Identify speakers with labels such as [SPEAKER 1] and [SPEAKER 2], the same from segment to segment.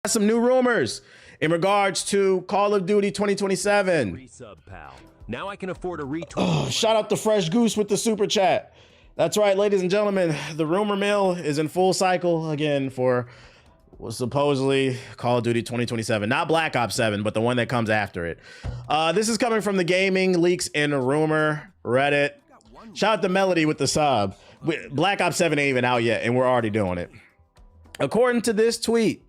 [SPEAKER 1] some new rumors in regards to Call of Duty 2027.
[SPEAKER 2] Resub, pal. Now I can afford a retweet.
[SPEAKER 1] Oh, shout out to Fresh Goose with the super chat. That's right, ladies and gentlemen. The rumor mill is in full cycle again for supposedly Call of Duty 2027. Not Black Ops 7, but the one that comes after it. This is coming from the Gaming Leaks and Rumor Reddit. Shout out to Melody with the sub. Black Ops 7 ain't even out yet, and we're already doing it. According to this tweet,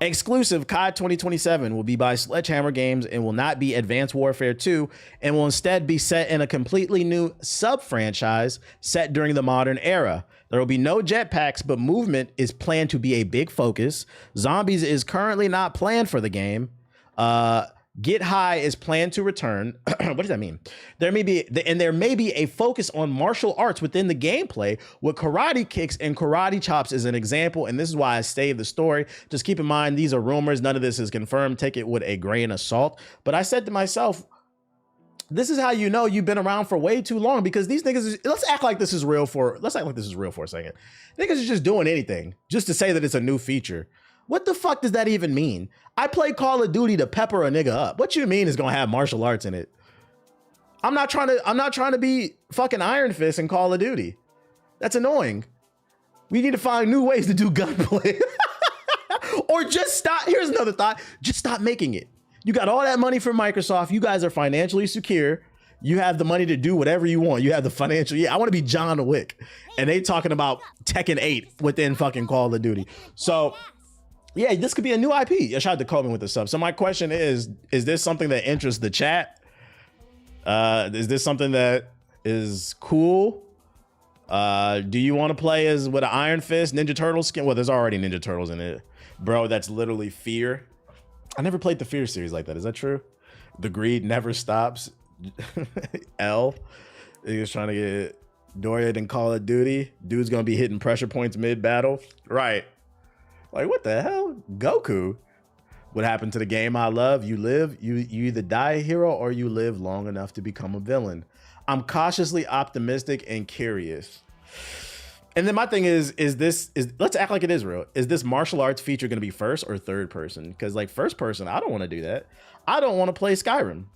[SPEAKER 1] exclusive COD 2027 will be by Sledgehammer Games and will not be Advanced Warfare 2 and will instead be set in a completely new sub-franchise set during the modern era. There will be no jetpacks, but movement is planned to be a big focus. Zombies is currently not planned for the game. Get High is planned to return. What does that mean? There may be a focus on martial arts within the gameplay with karate kicks and karate chops as an example. And this is why I saved the story. Just keep in mind, these are rumors. None of this is confirmed. Take it with a grain of salt. But I said to myself, this is how you know you've been around for way too long, because these niggas, let's act like this is real for a second. Niggas are just doing anything just to say that it's a new feature. What the fuck does that even mean? I play Call of Duty to pepper a nigga up. What you mean is gonna have martial arts in it? I'm not trying to be fucking Iron Fist in Call of Duty. That's annoying. We need to find new ways to do gunplay. Or just stop. Here's another thought. Just stop making it. You got all that money from Microsoft. You guys are financially secure. You have the money to do whatever you want. You have the financial. Yeah, I want to be John Wick. And they talking about Tekken 8 within fucking Call of Duty. So yeah, this could be a new IP. Shout out to Coleman with the sub. So my question is this something that interests the chat? Is this something that is cool? Do you want to play as with an Iron Fist Ninja Turtle skin? Well, there's already Ninja Turtles in it. Bro, that's literally Fear. I never played the Fear series like that. Is that true? The greed never stops. L. He was trying to get Dorian in Call of Duty. Dude's going to be hitting pressure points mid-battle. Right. Like, what the hell? Goku. What happened to the game I love? You live, you either die a hero or you live long enough to become a villain. I'm cautiously optimistic and curious. And then my thing is let's act like it is real. Is this martial arts feature going to be first or third person? Because like first person, I don't want to do that. I don't want to play Skyrim.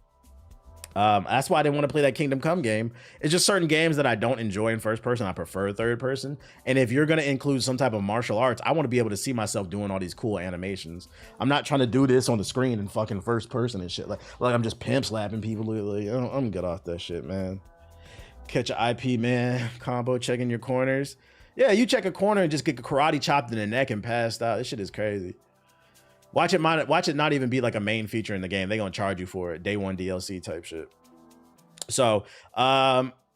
[SPEAKER 1] That's why I didn't want to play that Kingdom Come game. It's just certain games that I don't enjoy in first person. I prefer third person. And if you're going to include some type of martial arts, I want to be able to see myself doing all these cool animations. I'm not trying to do this on the screen in fucking first person and shit. Like I'm just pimp slapping people. Like, I'm good off that shit, man. Catch an IP, man. Combo checking your corners. Yeah, you check a corner and just get karate chopped in the neck and passed out. This shit is crazy. Watch it not even be like a main feature in the game. They're gonna charge you for it. Day one DLC type shit. So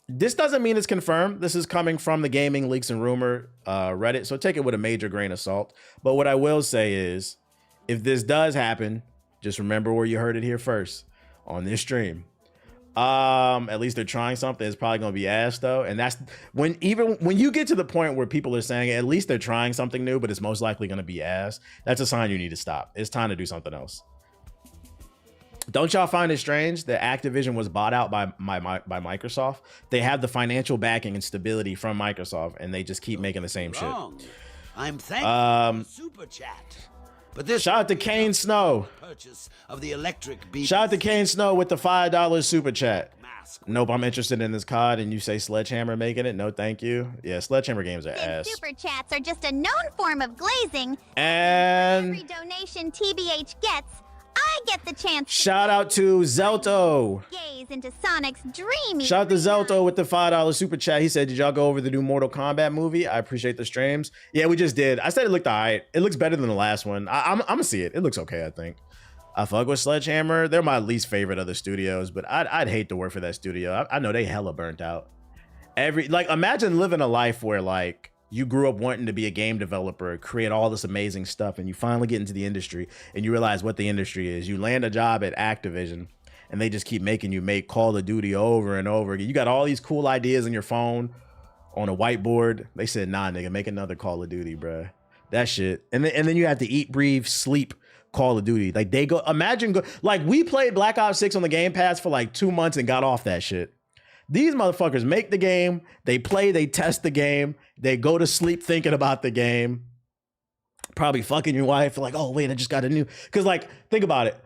[SPEAKER 1] this doesn't mean it's confirmed. This is coming from the Gaming Leaks and Rumor Reddit. So take it with a major grain of salt. But what I will say is, if this does happen, just remember where you heard it here first on this stream. At least they're trying something. It's probably gonna be ass though, and that's when you get to the point where people are saying at least they're trying something new, but it's most likely gonna be ass. That's a sign you need to stop. It's time to do something else. Don't y'all find it strange that Activision was bought out by Microsoft? They have the financial backing and stability from Microsoft, and they just keep making the same shit.
[SPEAKER 3] I'm thankful for super chat. But this
[SPEAKER 1] shout out to Kane Snow.
[SPEAKER 3] Purchase of the electric beat.
[SPEAKER 1] Shout out to Kane Snow with the $5 super chat. Nope, I'm interested in this COD, and you say Sledgehammer making it? No, thank you. Yeah, Sledgehammer games are ass.
[SPEAKER 4] Super chats are just a known form of glazing.
[SPEAKER 1] And
[SPEAKER 4] every donation TBH gets, I get the chance.
[SPEAKER 1] Shout out to Zelto.
[SPEAKER 4] Gaze into Sonic's dreamy.
[SPEAKER 1] Shout out to Zelto with the $5 super chat. He said, did y'all go over the new Mortal Kombat movie? I appreciate the streams. Yeah, we just did. I said it looked all right. It looks better than the last one. I'm gonna see it. It looks okay, I think. I fuck with Sledgehammer. They're my least favorite of the studios, but I'd hate to work for that studio. I know they hella burnt out. Imagine living a life where like you grew up wanting to be a game developer, create all this amazing stuff, and you finally get into the industry and you realize what the industry is. You land a job at Activision and they just keep making you make Call of Duty over and over again. You got all these cool ideas in your phone on a whiteboard. They said, nah, nigga, make another Call of Duty, bruh. That shit. And then you have to eat, breathe, sleep Call of Duty. Like like we played Black Ops 6 on the Game Pass for like 2 months and got off that shit. These motherfuckers make the game, they play, they test the game, they go to sleep thinking about the game. probably fucking your wife. Like, oh wait, I just got a new. Because like, think about it.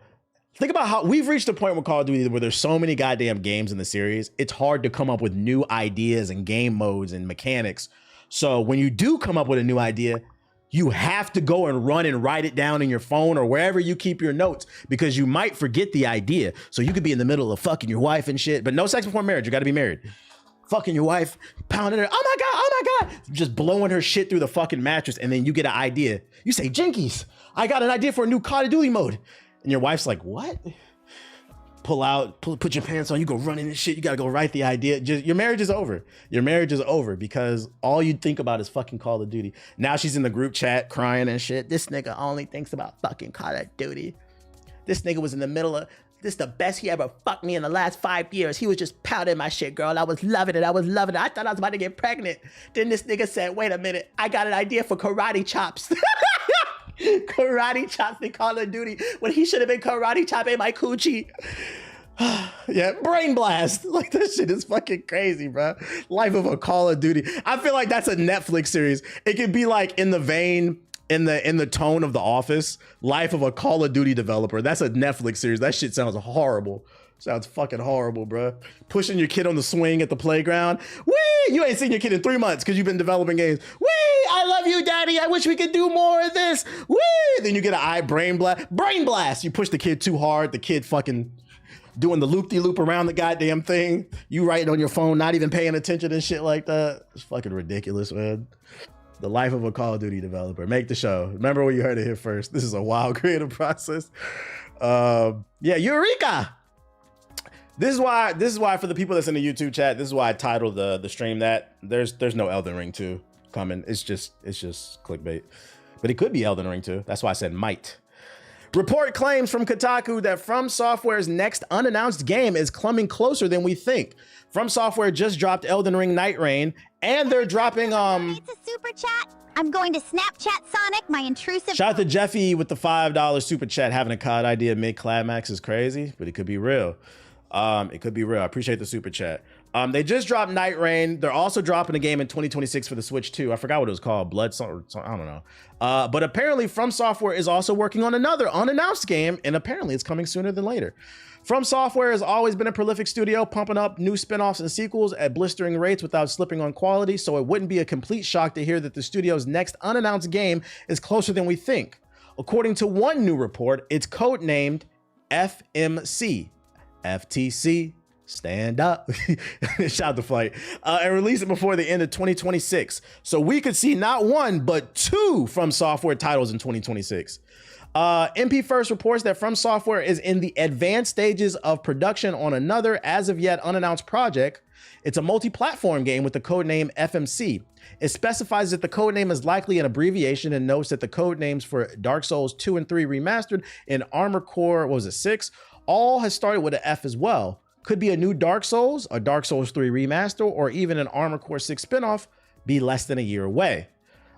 [SPEAKER 1] Think about how we've reached a point with Call of Duty where there's so many goddamn games in the series. It's hard to come up with new ideas and game modes and mechanics. So when you do come up with a new idea, you have to go and run and write it down in your phone or wherever you keep your notes, because you might forget the idea. So you could be in the middle of fucking your wife and shit, but no sex before marriage. You got to be married. Fucking your wife, pounding her. Oh my God. Just blowing her shit through the fucking mattress. And then you get an idea. You say, Jinkies, I got an idea for a new Call of Duty mode. And your wife's like, what? Put your pants on, you go running and shit. You gotta go write the idea. Your marriage is over. Your marriage is over because all you think about is fucking Call of Duty. Now she's in the group chat crying and shit. This nigga only thinks about fucking Call of Duty. This nigga was in the middle of, this the best he ever fucked me in the last 5 years. He was just pounding my shit, girl. I was loving it. I thought I was about to get pregnant. Then this nigga said, wait a minute, I got an idea for karate chops. Karate chops in Call of Duty when he should have been karate chopping my coochie. Yeah, brain blast. Like, this shit is fucking crazy, bro. Life of a Call of Duty. I feel like that's a Netflix series. It could be like in the vein, in the tone of The Office. Life of a Call of Duty developer. That's a Netflix series. That shit sounds horrible. Sounds fucking horrible, bro. Pushing your kid on the swing at the playground. Whee! You ain't seen your kid in 3 months because you've been developing games. Whee! I love you, daddy. I wish we could do more of this. Whee! Then you get an brain blast. Brain blast! You push the kid too hard. The kid fucking doing the loop-de-loop around the goddamn thing. You writing on your phone, not even paying attention and shit like that. It's fucking ridiculous, man. The life of a Call of Duty developer. Make the show. Remember when you heard it here first. This is a wild creative process. Yeah, Eureka! This is why for the people that's in the YouTube chat, this is why I titled the stream that. There's no Elden Ring 2 coming. It's just clickbait. But it could be Elden Ring 2. That's why I said might. Report claims from Kotaku that FromSoftware's next unannounced game is coming closer than we think. FromSoftware just dropped Elden Ring Night Rain, and they're dropping
[SPEAKER 4] It's a super chat. I'm going to Snapchat Sonic, my intrusive.
[SPEAKER 1] Shout out to Jeffy with the $5 super chat. Having a COD idea mid-climax is crazy, but it could be real. It could be real. I appreciate the super chat. They just dropped Night Rain. They're also dropping a game in 2026 for the Switch 2. I forgot what it was called. Blood song, I don't know. But apparently FromSoftware is also working on another unannounced game, and apparently it's coming sooner than later. FromSoftware has always been a prolific studio, pumping up new spin-offs and sequels at blistering rates without slipping on quality, so it wouldn't be a complete shock to hear that the studio's next unannounced game is closer than we think. According to one new report, it's codenamed FMC. FTC, stand up. Shout the flight. And release it before the end of 2026. So we could see not one, but two FromSoftware titles in 2026. MP First reports that FromSoftware is in the advanced stages of production on another as of yet unannounced project. It's a multi-platform game with the codename FMC. It specifies that the codename is likely an abbreviation and notes that the codenames for Dark Souls 2 and 3 Remastered and Armored Core, 6? All has started with an F as well. Could be a new Dark Souls, a Dark Souls 3 remaster, or even an Armored Core 6 spinoff, be less than a year away.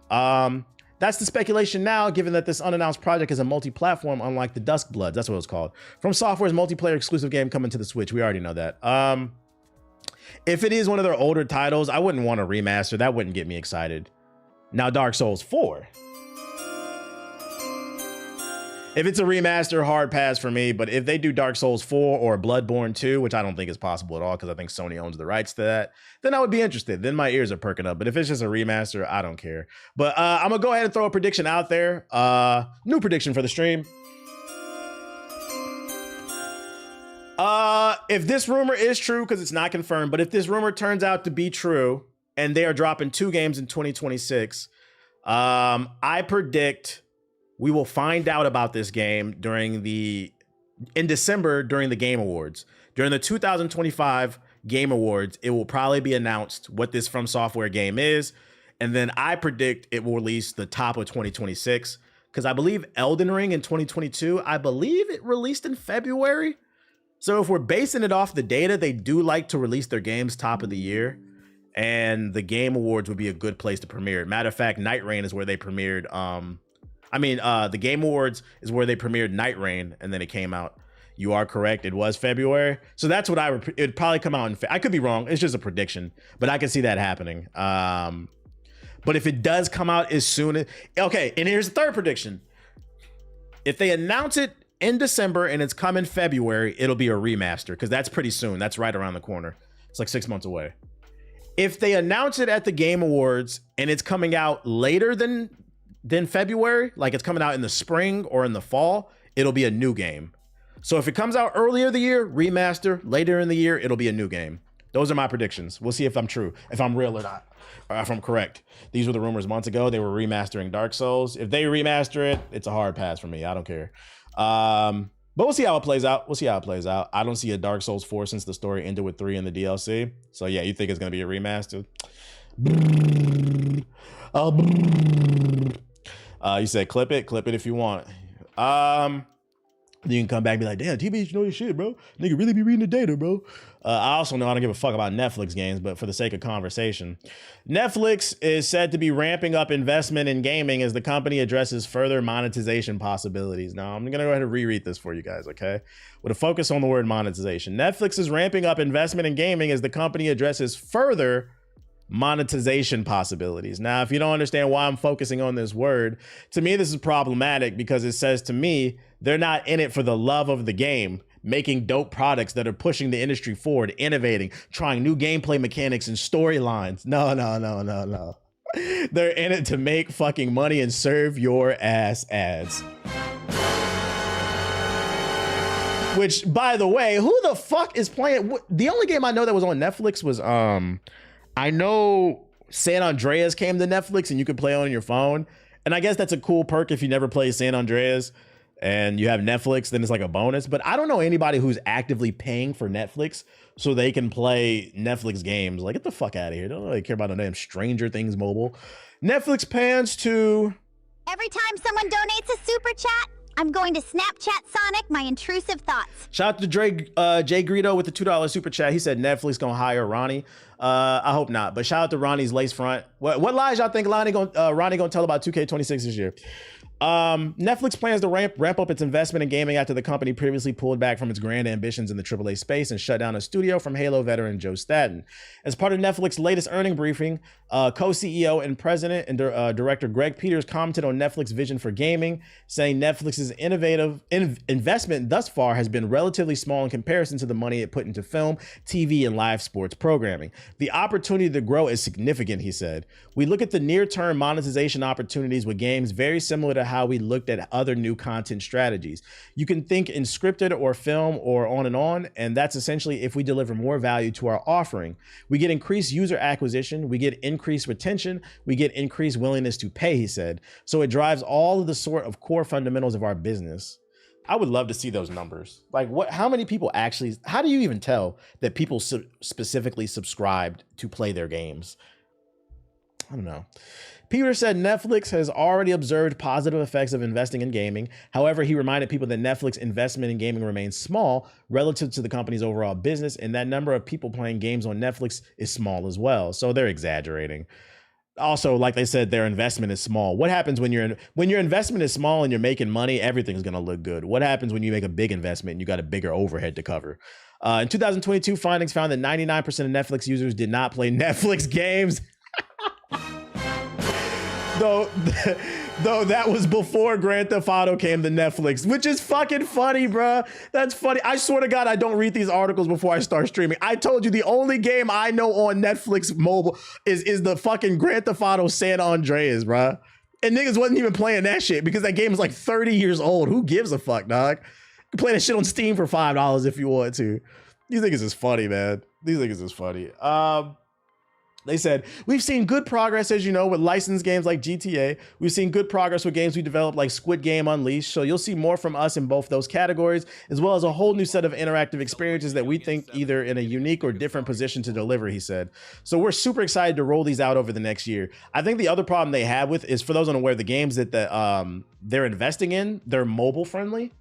[SPEAKER 1] That's the speculation now, given that this unannounced project is a multi-platform, unlike the Duskbloods. That's what it's called. FromSoftware's multiplayer exclusive game coming to the Switch. We already know that. If it is one of their older titles, I wouldn't want a remaster. That wouldn't get me excited. Now, Dark Souls 4. If it's a remaster, hard pass for me. But if they do Dark Souls 4 or Bloodborne 2, which I don't think is possible at all because I think Sony owns the rights to that, then I would be interested. Then my ears are perking up. But if it's just a remaster, I don't care. But I'm going to go ahead and throw a prediction out there. New prediction for the stream. If this rumor is true, because it's not confirmed, but if this rumor turns out to be true and they are dropping 2 games in 2026, I predict we will find out about this game in December during the Game Awards. During the 2025 Game Awards, it will probably be announced what this FromSoftware game is. And then I predict it will release the top of 2026. Because I believe Elden Ring in 2022, I believe it released in February. So if we're basing it off the data, they do like to release their games top of the year. And the Game Awards would be a good place to premiere it. Matter of fact, Night Rain is where they premiered... the Game Awards is where they premiered Night Rain, and then it came out. You are correct. It was February. So that's what it'd probably come out I could be wrong. It's just a prediction, but I can see that happening. But if it does come out as soon as, okay, and here's the third prediction. If they announce it in December and it's coming February, it'll be a remaster because that's pretty soon. That's right around the corner. It's like 6 months away. If they announce it at the Game Awards and it's coming out later than February, like it's coming out in the spring or in the fall, it'll be a new game. So if it comes out earlier in the year, remaster. Later in the year, it'll be a new game. Those are my predictions. We'll see if I'm true, if I'm real or not, or if I'm correct. These were the rumors months ago. They were remastering Dark Souls. If they remaster it, it's a hard pass for me. I don't care. But we'll see how it plays out. We'll see how it plays out. I don't see a Dark Souls 4 since the story ended with 3 in the DLC. So yeah, you think it's going to be a remaster? You said clip it if you want. You can come back and be like, damn, TBH, you know your shit, bro. Nigga really be reading the data, bro. I also know I don't give a fuck about Netflix games, but for the sake of conversation, Netflix is said to be ramping up investment in gaming as the company addresses further monetization possibilities. Now, I'm going to go ahead and reread this for you guys, okay? With a focus on the word monetization. Netflix is ramping up investment in gaming as the company addresses further monetization possibilities. Now, if you don't understand why I'm focusing on this word, to me, this is problematic because it says to me, they're not in it for the love of the game, making dope products that are pushing the industry forward, innovating, trying new gameplay mechanics and storylines. No. They're in it to make fucking money and serve your ass ads. Which, by the way, who the fuck is playing? The only game I know that was on Netflix was, I know San Andreas came to Netflix and you could play on your phone. And I guess that's a cool perk if you never play San Andreas and you have Netflix, then it's like a bonus. But I don't know anybody who's actively paying for Netflix so they can play Netflix games. Like, get the fuck out of here. Don't really care about no damn Stranger Things mobile. Netflix pans to...
[SPEAKER 4] Every time someone donates a super chat, I'm going to Snapchat Sonic my intrusive thoughts.
[SPEAKER 1] Shout out to Jay Greedo with the $2 super chat. He said Netflix gonna hire Ronnie. I hope not, but shout out to Ronnie's lace front. What lies y'all think Ronnie gonna tell about 2K26 this year? Netflix plans to ramp up its investment in gaming after the company previously pulled back from its grand ambitions in the AAA space and shut down a studio from Halo veteran Joe Staten. As part of Netflix's latest earning briefing, co-CEO and president and director Greg Peters commented on Netflix's vision for gaming, saying Netflix's innovative investment thus far has been relatively small in comparison to the money it put into film, TV, and live sports programming. The opportunity to grow is significant, he said. We look at the near-term monetization opportunities with games very similar to how we looked at other new content strategies. You can think in scripted or film or on, and that's essentially if we deliver more value to our offering. We get increased user acquisition, we get increased retention, we get increased willingness to pay, he said. So it drives all of the sort of core fundamentals of our business. I would love to see those numbers. Like how many people actually, how do you even tell that people specifically subscribed to play their games? I don't know. Peter said Netflix has already observed positive effects of investing in gaming. However, he reminded people that Netflix investment in gaming remains small relative to the company's overall business, and that number of people playing games on Netflix is small as well. So they're exaggerating. Also, like they said, their investment is small. What happens when your investment is small and you're making money? Everything's going to look good. What happens when you make a big investment and you got a bigger overhead to cover? In 2022, findings found that 99% of Netflix users did not play Netflix games. Though that was before Grand Theft Auto came to Netflix, which is fucking funny, bruh. That's funny. I swear to God, I don't read these articles before I start streaming. I told you the only game I know on Netflix mobile is the fucking Grand Theft Auto San Andreas, bruh. And niggas wasn't even playing that shit because that game is like 30 years old. Who gives a fuck, dog? You can play that shit on Steam for $5 if you want to. These niggas is funny, man. These niggas is funny. They said, we've seen good progress, as you know, with licensed games like GTA. We've seen good progress with games we developed like Squid Game Unleashed. So you'll see more from us in both those categories, as well as a whole new set of interactive experiences that we think either in a unique or different position to deliver, he said. So we're super excited to roll these out over the next year. I think the other problem they have with is, for those unaware, the games that they're investing in, they're mobile friendly.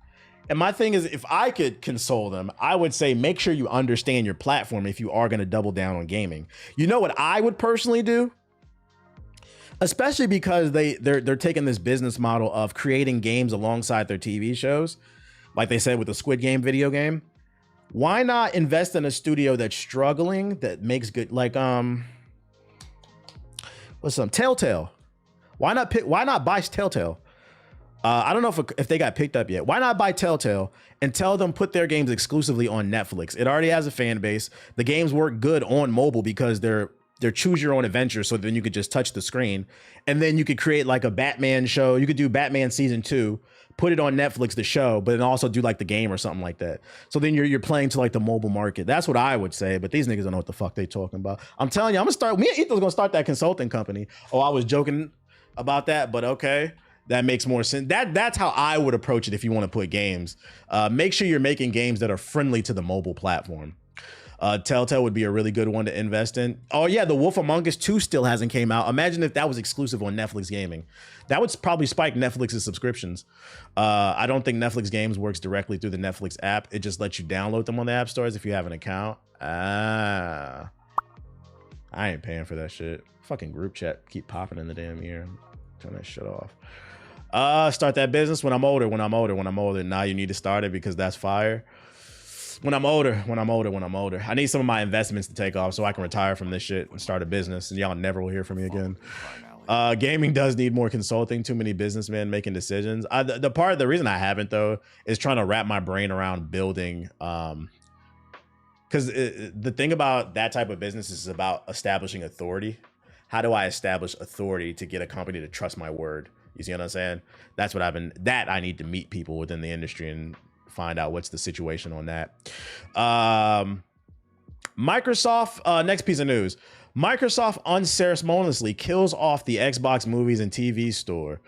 [SPEAKER 1] And my thing is, if I could console them, I would say make sure you understand your platform if you are going to double down on gaming. You know what I would personally do? Especially because they're taking this business model of creating games alongside their TV shows, like they said with the Squid Game video game. Why not invest in a studio that's struggling, that makes good, like what what's some Telltale? Why not buy Telltale? I don't know if they got picked up yet. Why not buy Telltale and tell them put their games exclusively on Netflix? It already has a fan base. The games work good on mobile because they're choose your own adventure. So then you could just touch the screen, and then you could create like a Batman show. You could do Batman season 2, put it on Netflix, the show, but then also do like the game or something like that. So then you're playing to like the mobile market. That's what I would say. But these niggas don't know what the fuck they talking about. I'm telling you, me and Ethan's gonna start that consulting company. Oh, I was joking about that, but okay. That makes more sense. That's how I would approach it if you want to put games. Make sure you're making games that are friendly to the mobile platform. Telltale would be a really good one to invest in. Oh yeah, The Wolf Among Us 2 still hasn't came out. Imagine if that was exclusive on Netflix Gaming. That would probably spike Netflix's subscriptions. I don't think Netflix Games works directly through the Netflix app. It just lets you download them on the app stores if you have an account. I ain't paying for that shit. Fucking group chat keep popping in the damn ear. Turn that shit off. Start that business when I'm older. Now you need to start it because that's fire. When I'm older. I need some of my investments to take off so I can retire from this shit and start a business, and y'all never will hear from me again. Gaming does need more consulting. Too many businessmen making decisions. The reason I haven't though is trying to wrap my brain around building. Because the thing about that type of business is about establishing authority. How do I establish authority to get a company to trust my word? You see what I'm saying? That's what I need to meet people within the industry and find out what's the situation on that. Microsoft, next piece of news. Microsoft unceremoniously kills off the Xbox movies and TV store.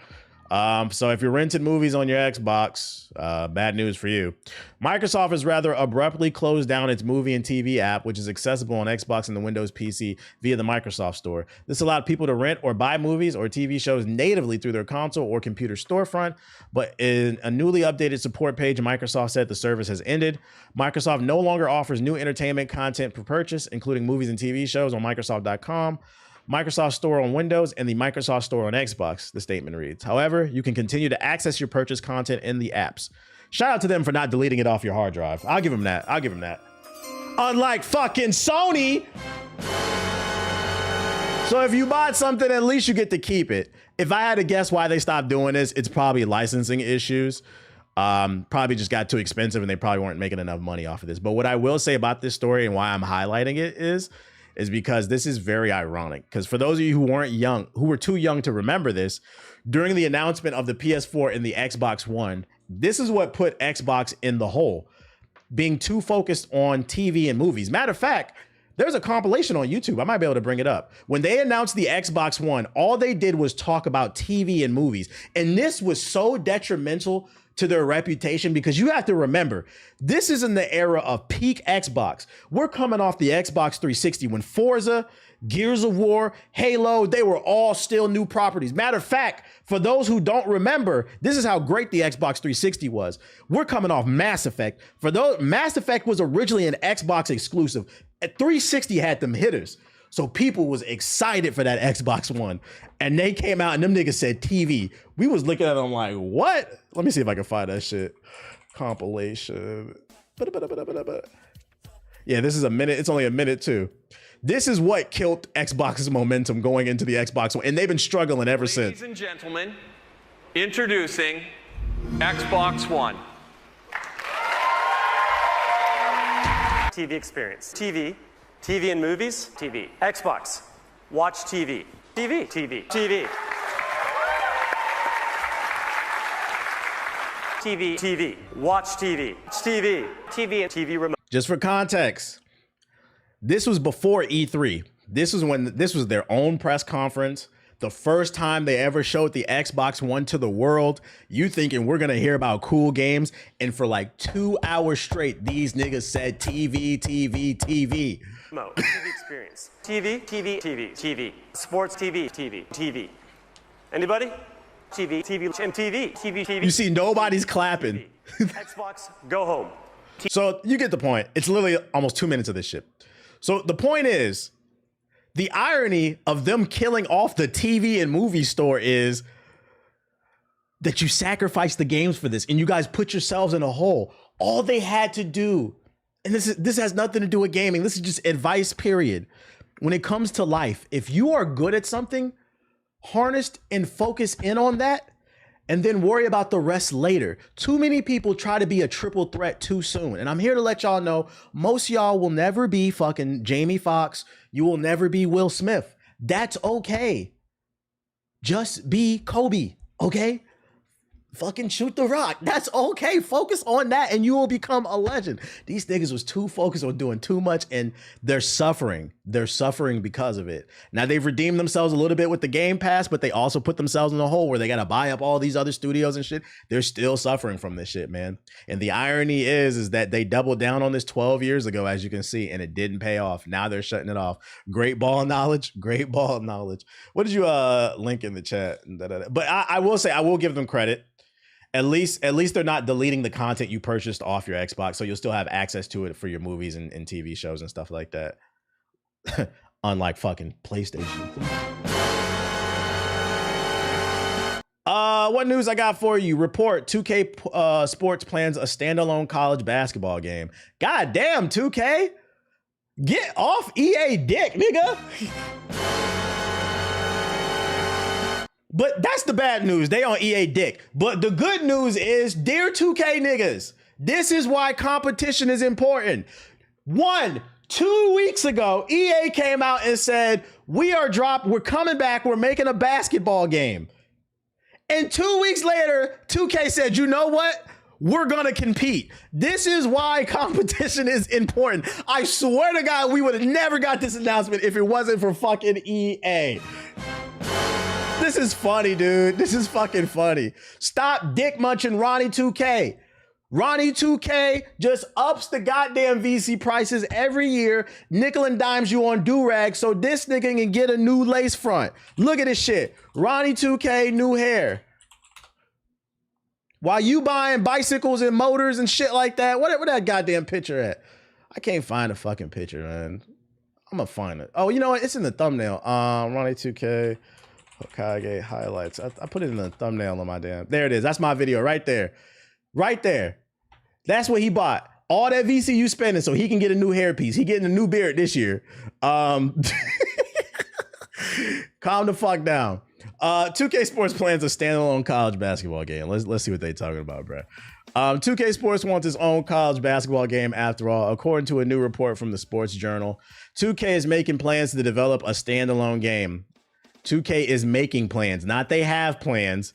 [SPEAKER 1] So if you're renting movies on your Xbox, bad news for you. Microsoft has rather abruptly closed down its movie and TV app, which is accessible on Xbox and the Windows PC via the Microsoft Store. This allowed people to rent or buy movies or TV shows natively through their console or computer storefront, but in a newly updated support page, Microsoft said the service has ended. Microsoft no longer offers new entertainment content for purchase, including movies and TV shows on Microsoft.com. Microsoft Store on Windows and the Microsoft Store on Xbox, the statement reads. However, you can continue to access your purchase content in the apps. Shout out to them for not deleting it off your hard drive. I'll give them that. Unlike fucking Sony. So if you bought something, at least you get to keep it. If I had to guess why they stopped doing this, it's probably licensing issues. Probably just got too expensive and they probably weren't making enough money off of this. But what I will say about this story and why I'm highlighting it is because this is very ironic. Because for those of you who were too young to remember this, during the announcement of the PS4 and the Xbox One, this is what put Xbox in the hole, being too focused on TV and movies. Matter of fact, there's a compilation on YouTube. I might be able to bring it up. When they announced the Xbox One, all they did was talk about TV and movies. And this was so detrimental to their reputation, because you have to remember, this is in the era of peak Xbox. We're coming off the Xbox 360 when Forza, Gears of War, Halo, they were all still new properties. Matter of fact, for those who don't remember, this is how great the Xbox 360 was. We're coming off Mass Effect. Mass Effect was originally an Xbox exclusive. 360 had them hitters. So people was excited for that Xbox One. And they came out and them niggas said TV. We was looking at them like, what? Let me see if I can find that shit. Compilation. Yeah, this is a minute. It's only a minute too. This is what killed Xbox's momentum going into the Xbox One. And they've been struggling ever since.
[SPEAKER 5] Ladies and gentlemen, introducing Xbox One.
[SPEAKER 6] TV experience. TV and movies. TV. Xbox. Watch TV. TV. TV. TV. TV. TV. Watch TV. TV. TV and TV remote.
[SPEAKER 1] Just for context, this was before E3. This was their own press conference. The first time they ever showed the Xbox One to the world. You thinking we're gonna hear about cool games, and for like 2 hours straight, these niggas said TV, TV, TV.
[SPEAKER 6] TV experience. TV, TV, TV, TV. Sports TV, TV, TV. Anybody? TV, TV, MTV, TV, TV.
[SPEAKER 1] You see nobody's clapping.
[SPEAKER 6] Xbox, go home.
[SPEAKER 1] So you get the point. It's literally almost 2 minutes of this shit. So the point is, the irony of them killing off the TV and movie store is that you sacrifice the games for this and you guys put yourselves in a hole. All they had to do, and this has nothing to do with gaming. This is just advice, period. When it comes to life, if you are good at something, harnessed and focus in on that and then worry about the rest later. Too many people try to be a triple threat too soon. And I'm here to let y'all know, most y'all will never be fucking Jamie Foxx. You will never be Will Smith. That's okay. Just be Kobe, okay? Fucking shoot the rock. That's okay. Focus on that and you will become a legend. These niggas was too focused on doing too much and they're suffering. They're suffering because of it. Now they've redeemed themselves a little bit with the Game Pass, but they also put themselves in a hole where they got to buy up all these other studios and shit. They're still suffering from this shit, man. And the irony is that they doubled down on this 12 years ago, as you can see, and it didn't pay off. Now they're shutting it off. Great ball knowledge. Great ball knowledge. What did you link in the chat? But I will say, I will give them credit. At least they're not deleting the content you purchased off your Xbox, so you'll still have access to it for your movies and TV shows and stuff like that. Unlike fucking PlayStation. What news I got for you? Report 2K Sports plans a standalone college basketball game. God damn, 2K. Get off EA dick, nigga. But that's the bad news. They on EA dick. But the good news is, dear 2K niggas, this is why competition is important. 2 weeks ago, EA came out and said, we're coming back, we're making a basketball game. And 2 weeks later, 2K said, you know what? We're gonna compete. This is why competition is important. I swear to God, we would have never got this announcement if it wasn't for fucking EA. This is funny, dude. This is fucking funny. Stop dick munching Ronnie 2K. Ronnie 2K just ups the goddamn VC prices every year, nickel and dimes you on do-rag so this nigga can get a new lace front. Look at this shit. Ronnie 2K, new hair. While you buying bicycles and motors and shit like that, where that goddamn picture at? I can't find a fucking picture, man. I'm gonna find it. Oh, you know what? It's in the thumbnail. Ronnie 2K. Hokage highlights. I put it in the thumbnail on my damn. There it is. That's my video right there. Right there. That's what he bought. All that VC you spending so he can get a new hairpiece. He getting a new beard this year. Calm the fuck down. 2K Sports plans a standalone college basketball game. Let's see what they talking about, bro. 2K Sports wants its own college basketball game after all. According to a new report from the Sports Journal, 2K is making plans to develop a standalone game. 2K is making plans, not they have plans.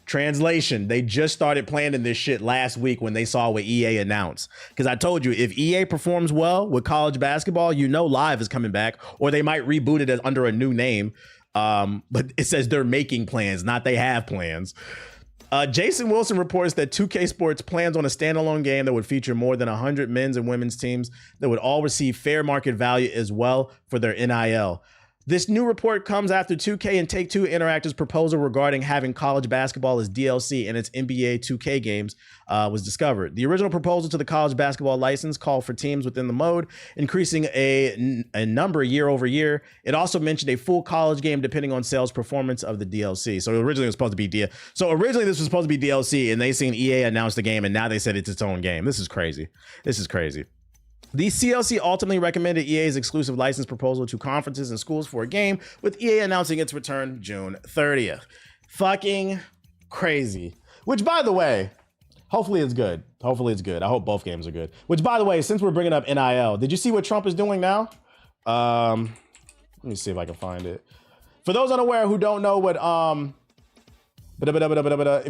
[SPEAKER 1] Translation, they just started planning this shit last week when they saw what EA announced. Because I told you, if EA performs well with college basketball, you know Live is coming back, or they might reboot it as under a new name. But it says they're making plans, not they have plans. Jason Wilson reports that 2K Sports plans on a standalone game that would feature more than 100 men's and women's teams that would all receive fair market value as well for their NIL. This new report comes after 2K and Take-Two Interactive's proposal regarding having college basketball as DLC in its NBA 2K games was discovered. The original proposal to the college basketball license called for teams within the mode, increasing a number year over year. It also mentioned a full college game depending on sales performance of the DLC. So originally it was supposed to be originally this was supposed to be DLC, and they seen EA announce the game, and now they said it's its own game. This is crazy. This is crazy. The CLC ultimately recommended EA's exclusive license proposal to conferences and schools for a game, with EA announcing its return June 30th. Fucking crazy. Which, by the way, hopefully it's good. Hopefully it's good. I hope both games are good. Which, by the way, since we're bringing up NIL, did you see what Trump is doing now? Let me see if I can find it. For those unaware who don't know what, if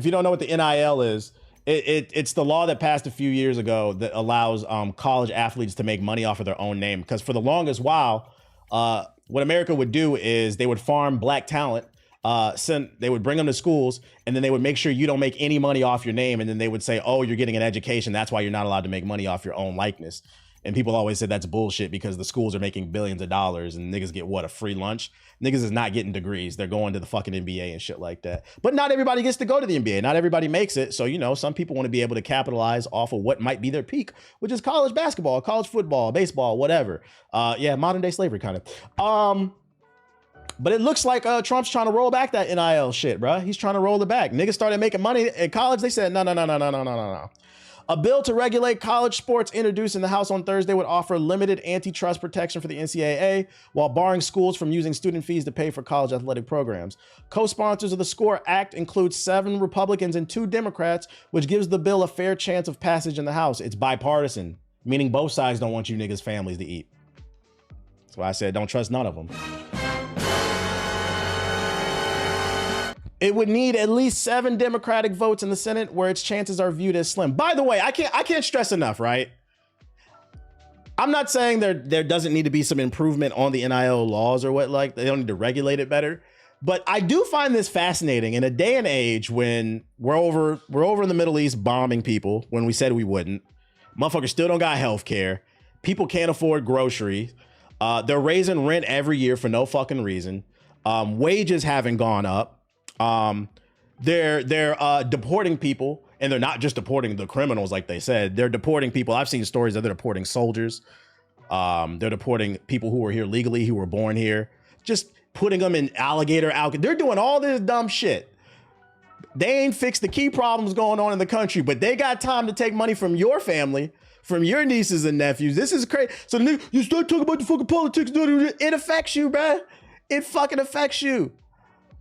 [SPEAKER 1] you don't know what the NIL is, it's the law that passed a few years ago that allows college athletes to make money off of their own name. Because for the longest while, what America would do is they would farm black talent. They would bring them to schools, and then they would make sure you don't make any money off your name. And then they would say, oh, you're getting an education. That's why you're not allowed to make money off your own likeness. And people always said that's bullshit because the schools are making billions of dollars and niggas get what, a free lunch? Niggas is not getting degrees. They're going to the fucking NBA and shit like that. But not everybody gets to go to the NBA. Not everybody makes it. So, you know, some people want to be able to capitalize off of what might be their peak, which is college basketball, college football, baseball, whatever. Yeah, modern day slavery kind of. But it looks like Trump's trying to roll back that NIL shit, bro. He's trying to roll it back. Niggas started making money at college. They said, no. A bill to regulate college sports introduced in the House on Thursday would offer limited antitrust protection for the NCAA while barring schools from using student fees to pay for college athletic programs. Co-sponsors of the SCORE Act include 7 Republicans and 2 Democrats, which gives the bill a fair chance of passage in the House. It's bipartisan, meaning both sides don't want you niggas' families to eat. That's why I said don't trust none of them. It would need at least 7 Democratic votes in the Senate, where its chances are viewed as slim. By the way, I can't stress enough, right? I'm not saying there doesn't need to be some improvement on the NIL laws or what, like they don't need to regulate it better. But I do find this fascinating in a day and age when we're over in the Middle East bombing people when we said we wouldn't. Motherfuckers still don't got health care. People can't afford groceries. They're raising rent every year for no fucking reason. Wages haven't gone up. They're deporting people, and they're not just deporting the criminals like they said. They're deporting people. I've seen stories that they're deporting soldiers. They're deporting people who were here legally, who were born here, just putting them in alligator. They're doing all this dumb shit. They ain't fixed the key problems going on in the country, but they got time to take money from your family, from your nieces and nephews. This is crazy. So you start talking about the fucking politics, it affects you, bruh. It fucking affects you.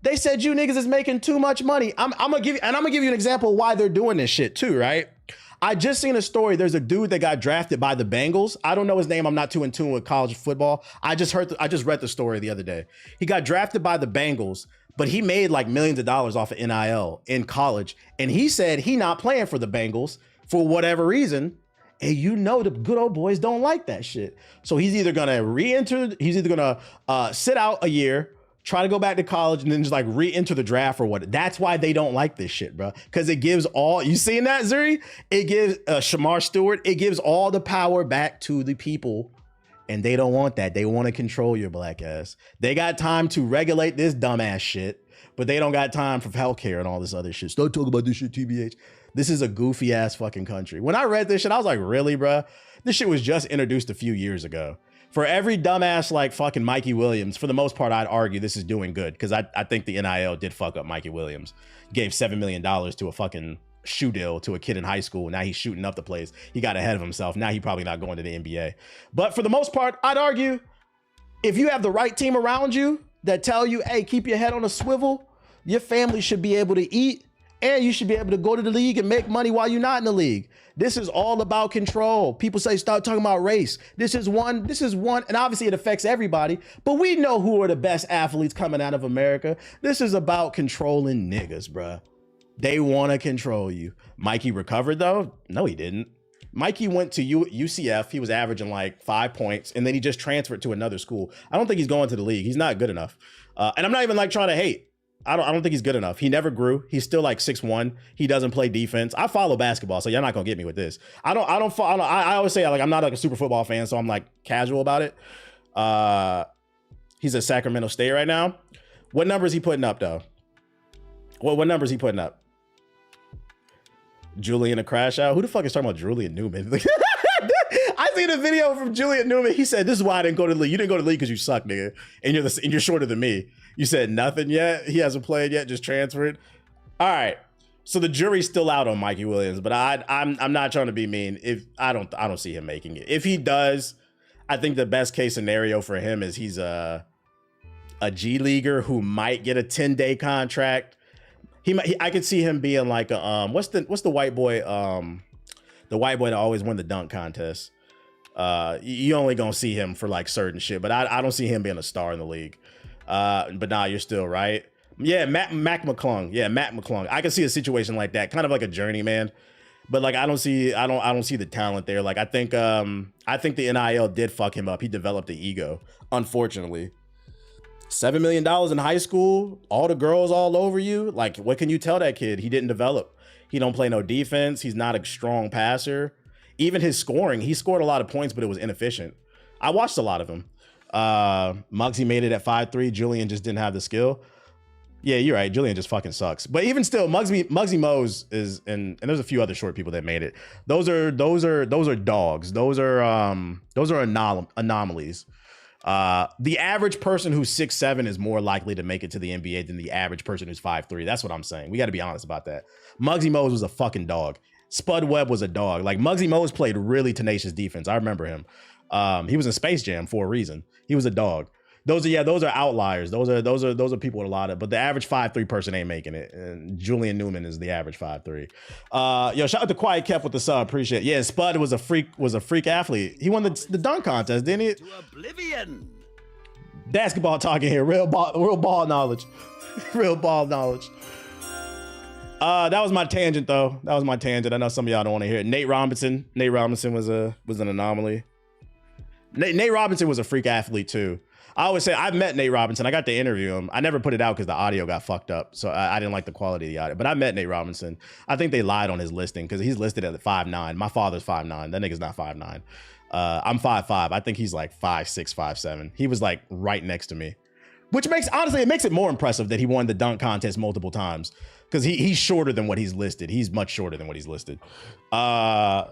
[SPEAKER 1] They said you niggas is making too much money. I'm gonna give you an example of why they're doing this shit too, right? I just seen a story. There's a dude that got drafted by the Bengals. I don't know his name. I'm not too in tune with college football. I just read the story the other day. He got drafted by the Bengals, but he made like millions of dollars off of NIL in college. And he said he not playing for the Bengals for whatever reason. And you know the good old boys don't like that shit. So he's either gonna sit out a year, try to go back to college, and then just like re-enter the draft or what. That's why they don't like this shit, bro. Because it gives all, you seen that, Zuri? It gives Shamar Stewart, it gives all the power back to the people. And they don't want that. They want to control your black ass. They got time to regulate this dumbass shit, but they don't got time for healthcare and all this other shit. Don't talk about this shit, TBH. This is a goofy ass fucking country. When I read this shit, I was like, really, bro? This shit was just introduced a few years ago. For every dumbass like fucking Mikey Williams, for the most part, I'd argue this is doing good because I think the NIL did fuck up Mikey Williams. Gave $7 million to a fucking shoe deal to a kid in high school. Now he's shooting up the place. He got ahead of himself. Now he's probably not going to the NBA. But for the most part, I'd argue if you have the right team around you that tell you, hey, keep your head on a swivel, your family should be able to eat and you should be able to go to the league and make money while you're not in the league. This is all about control. People say, stop talking about race. This is one, and obviously it affects everybody, but we know who are the best athletes coming out of America. This is about controlling niggas, bruh. They want to control you. Mikey recovered though? No, he didn't. Mikey went to UCF. He was averaging like 5 points, and then he just transferred to another school. I don't think he's going to the league. He's not good enough. And I'm not even like trying to hate. I don't think he's good enough. He never grew. He's still like 6'1". He doesn't play defense. I follow basketball, so you're not gonna get me with this. I always say like I'm not like a super football fan, so I'm like casual about it. He's at Sacramento State right now. What number is he putting up though? What number is he putting up? Julian a crash out. Who the fuck is talking about Julian Newman? I seen a video from Julian Newman. He said, "This is why I didn't go to the league. You didn't go to the league because you suck, nigga, and you're shorter than me." You said nothing yet. He hasn't played yet. Just transferred. All right. So the jury's still out on Mikey Williams, but I'm not trying to be mean. If I don't see him making it. If he does, I think the best case scenario for him is he's a G leaguer who might get a 10-day contract. I could see him being like a what's the white boy the white boy that always won the dunk contest. You only gonna see him for like certain shit, but I don't see him being a star in the league. But nah, you're still right. Yeah, Mac McClung. Yeah, Mac McClung. I can see a situation like that, kind of like a journeyman. But like I don't see the talent there. Like I think the NIL did fuck him up. He developed the ego, unfortunately. $7 million in high school, all the girls all over you. Like, what can you tell that kid? He didn't develop. He don't play no defense. He's not a strong passer. Even his scoring, he scored a lot of points, but it was inefficient. I watched a lot of him. Muggsy made it at 5'3". Julian just didn't have the skill. Yeah, you're right. Julian just fucking sucks. But even still, Muggsy Mose is, and there's a few other short people that made it. Those are dogs. Those are anomalies. The average person who's 6'7" is more likely to make it to the NBA than the average person who's 5'3". That's what I'm saying. We got to be honest about that. Muggsy Mose was a fucking dog. Spud Webb was a dog. Like Muggsy Moles played really tenacious defense. I remember him. He was in Space Jam for a reason. He was a dog. Those are outliers. Those are people with a lot of, but the average 5'3" person ain't making it. And Julian Newman is the average 5'3". Yo, shout out to Quiet Kept with the sub. Appreciate it. Yeah, Spud was a freak athlete. He won the dunk contest, didn't he?
[SPEAKER 3] To oblivion.
[SPEAKER 1] Basketball talking here. Real ball knowledge. Real ball knowledge. That was my tangent though. That was my tangent. I know some of y'all don't want to hear it. Nate Robinson was an anomaly. Nate Robinson was a freak athlete too. I always say I've met Nate Robinson. I got to interview him. I never put it out because the audio got fucked up. So I didn't like the quality of the audio. But I met Nate Robinson. I think they lied on his listing because he's listed at 5'9". My father's 5'9". That nigga's not 5'9". I'm 5'5". I think he's like 5'6", 5'7". He was like right next to me. Which makes it more impressive that he won the dunk contest multiple times. Because he's shorter than what he's listed. He's much shorter than what he's listed. AI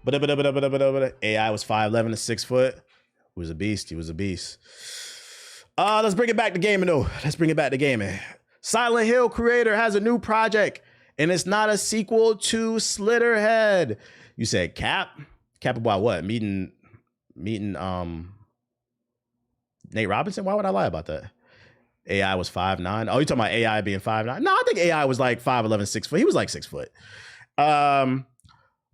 [SPEAKER 1] was 5'11" to 6 foot. He was a beast. He was a beast. Let's bring it back to gaming though. Let's bring it back to gaming. Silent Hill creator has a new project, and it's not a sequel to Slitterhead. You said Cap about what? Meeting Nate Robinson? Why would I lie about that? AI was 5'9". Oh, you talking about AI being 5'9"? No, I think AI was like 5'11", 6 foot. He was like 6 foot.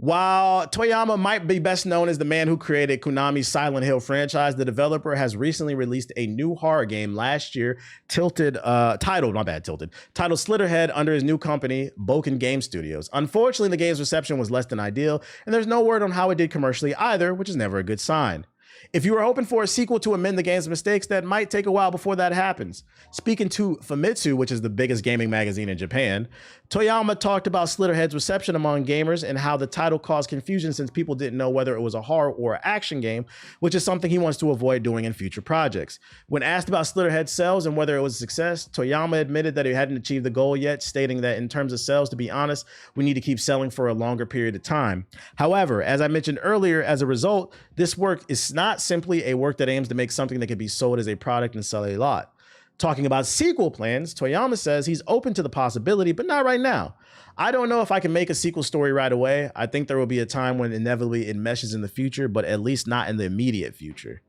[SPEAKER 1] While Toyama might be best known as the man who created Konami's Silent Hill franchise, the developer has recently released a new horror game last year titled Slitterhead under his new company, Boken Game Studios. Unfortunately, the game's reception was less than ideal, and there's no word on how it did commercially either, which is never a good sign. If you were hoping for a sequel to amend the game's mistakes, that might take a while before that happens. Speaking to Famitsu, which is the biggest gaming magazine in Japan, Toyama talked about Slitterhead's reception among gamers and how the title caused confusion since people didn't know whether it was a horror or an action game, which is something he wants to avoid doing in future projects. When asked about Slitterhead's sales and whether it was a success, Toyama admitted that he hadn't achieved the goal yet, stating that in terms of sales, to be honest, we need to keep selling for a longer period of time. However, as I mentioned earlier, as a result, this work is not simply a work that aims to make something that can be sold as a product and sell a lot. Talking about sequel plans, Toyama says he's open to the possibility, but not right now. I don't know if I can make a sequel story right away. I think there will be a time when inevitably it meshes in the future, but at least not in the immediate future.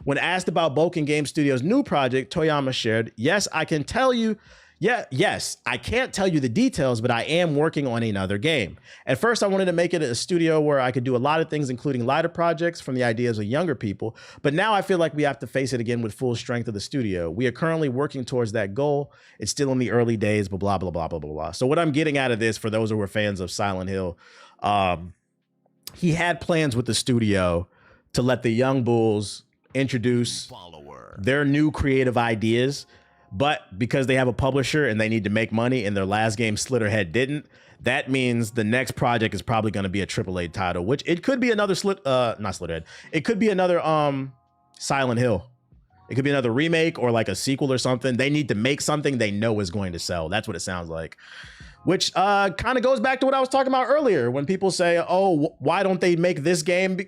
[SPEAKER 1] When asked about Boken Game Studios' new project, Toyama shared, yes, I can't tell you the details, but I am working on another game. At first, I wanted to make it a studio where I could do a lot of things, including lighter projects from the ideas of younger people. But now I feel like we have to face it again with full strength of the studio. We are currently working towards that goal. It's still in the early days, but blah, blah, blah, blah, blah, blah. So what I'm getting out of this, for those who are fans of Silent Hill, he had plans with the studio to let the young bulls introduce their new creative ideas. But because they have a publisher and they need to make money and their last game Slitterhead didn't, that means the next project is probably going to be a AAA title, which it could be another not Slitterhead. It could be another Silent Hill. It could be another remake or like a sequel or something. They need to make something they know is going to sell. That's what it sounds like. Which kind of goes back to what I was talking about earlier when people say, oh, why don't they make this game?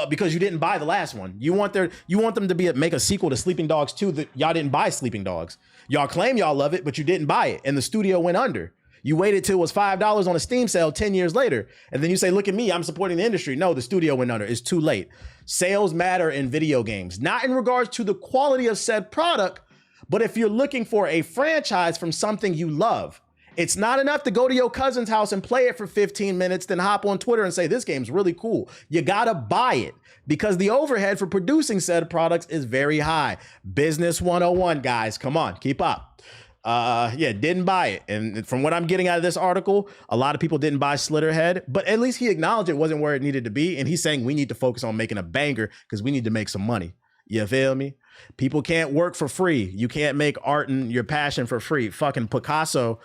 [SPEAKER 1] Because you didn't buy the last one. You want them to make a sequel to Sleeping Dogs 2 that y'all didn't buy Sleeping Dogs. Y'all claim y'all love it, but you didn't buy it. And the studio went under. You waited till it was $5 on a Steam sale 10 years later. And then you say, look at me, I'm supporting the industry. No, the studio went under. It's too late. Sales matter in video games, not in regards to the quality of said product, but if you're looking for a franchise from something you love. It's not enough to go to your cousin's house and play it for 15 minutes, then hop on Twitter and say, this game's really cool. You gotta buy it because the overhead for producing said products is very high. Business 101, guys. Come on, keep up. Didn't buy it. And from what I'm getting out of this article, a lot of people didn't buy Slitterhead, but at least he acknowledged it wasn't where it needed to be. And he's saying we need to focus on making a banger because we need to make some money. You feel me? People can't work for free. You can't make art and your passion for free. Fucking Picasso